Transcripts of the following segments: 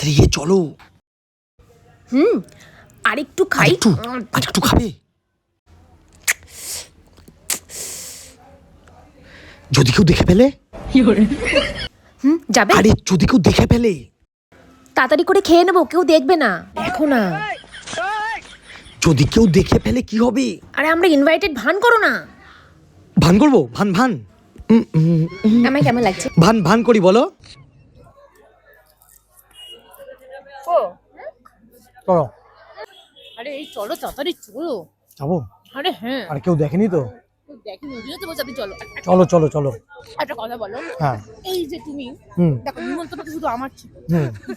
তাড়াতাড়ি গিয়ে চলো। আরেকটু খাই। আরেকটু খাবে? যদি কেউ দেখে ফেলে? যাবে? আরে যদি কেউ দেখে ফেলে? তাড়াতাড়ি করে খেয়ে নেবো, কেউ দেখবে না, দেখো না। যদি কেউ দেখে ফেলে কি হবে? আরে আমরা ইনভাইটেড, ভান করো না। ভান করবো? ভান ভান আমায় কেমন লাগছে? ভান ভান করি বলো। চলো। আরে এই চলো, তাড়াতাড়ি চলো। যাবো? আরে হ্যাঁ। আর কেউ দেখেনি তো? দেখি নদীও তো বলছি, চলো। চলো চলো চলো। একটা কথা বলো। হ্যাঁ। এই যে তুমি দেখো, নিমন্ত্রণ শুধু আমার ছিল,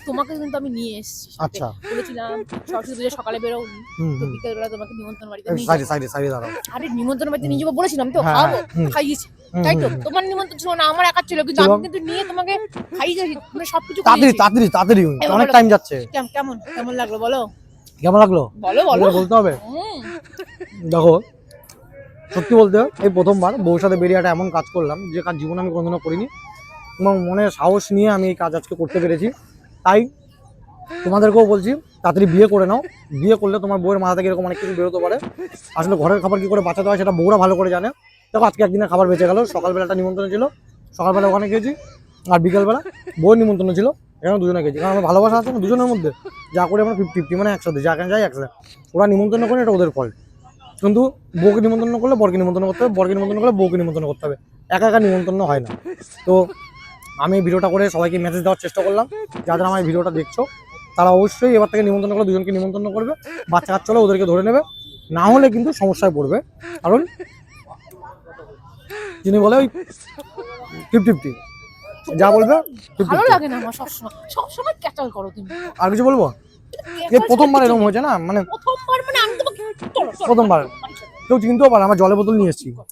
তোমাকে কিন্তু আমি নিয়ে এসেছি। আচ্ছা। বলেছিলাম সরস্বতী পুজো সকালে বেরোবি, তো বিকেল বেলা তোমাকে নিমন্ত্রণ বাড়িতে নিয়ে সাইডে সাইডে সাইডে দাঁড়াও। আরে নিমন্ত্রণ বাড়িতে নিয়ে যাবো বলেছিলাম তো, খাওয়াবো, খাইয়েছি। তাই তো? তোমার নিমন্ত্রণ ছিল না, আমার একার ছিল, কিন্তু আমি কিন্তু নিয়ে তোমাকে খাইয়েছি, মানে সবকিছু তাড়াতাড়ি করিয়েছি। তাড়াতাড়ি তাড়াতাড়ি, অনেক টাইম যাচ্ছে। কেমন কেমন লাগলো বলো? কেমন লাগলো বলো বলো। বলতে হবে। দেখো, সত্যি বলতে এই প্রথমবার বউর সাথে বেরিয়ে একটা এমন কাজ করলাম যে কাজ জীবনে আমি কোনোদিনও করিনি, এবং মনে সাহস নিয়ে আমি এই কাজ আজকে করতে পেরেছি। তাই তোমাদেরকেও বলছি, তাড়াতাড়ি বিয়ে করে নাও। বিয়ে করলে তোমার বউয়ের মাথা থেকে এরকম অনেক কিছু বেরোতে পারে। আসলে ঘরের খাবার কি করে বাঁচাতে হয় সেটা বউরা ভালো করে জানে। দেখো, আজকে একদিনের খাবার বেঁচে গেল। সকালবেলাটা নিমন্ত্রণ ছিল, সকালবেলা ওখানে খেয়েছি, আর বিকেলবেলা বউয়ের নিমন্ত্রণ ছিল, এখানে দুজনে খেয়েছি। কারণ আমার ভালোবাসা আছে না দুজনের মধ্যে, যা করে আমরা 50-50, মানে একসাথে, যা কেন যাই একসাথে। ওরা নিমন্ত্রণ করে, এটা ওদের ফল্ট। কিন্তু বউকে নিমন্ত্রণ করলে বরকে নিমন্ত্রণ করতে হবে, বরকে নিমন্ত্রণ করলে বউকে নিমন্ত্রণ করতে হবে। একা একা নিমন্ত্রণ হয় না। তো আমি ভিডিওটা করে সবাইকে মেসেজ দেওয়ার চেষ্টা করলাম, যাদের আমার ভিডিওটা দেখছো তারা অবশ্যই এবার থেকে নিমন্ত্রণ করে দুজনকে নিমন্ত্রণ করবে। বাচ্চা কাচ্চা হলে ওদেরকে ধরে নেবে, না হলে কিন্তু সমস্যায় পড়বে। কারণ যিনি বলে ওই 50-50, যা বলবে ভালো লাগে না আমার, সবসময় ক্যাচাল করো তুমি। আর কিছু বলবো? এই প্রথমবার এরকম হয়েছে না, মানে প্রথমবার, মানে আমি তোমাকে প্রথমবার কেউ চিনতেও পারে আমার জলের বোতল নিয়ে এসেছি।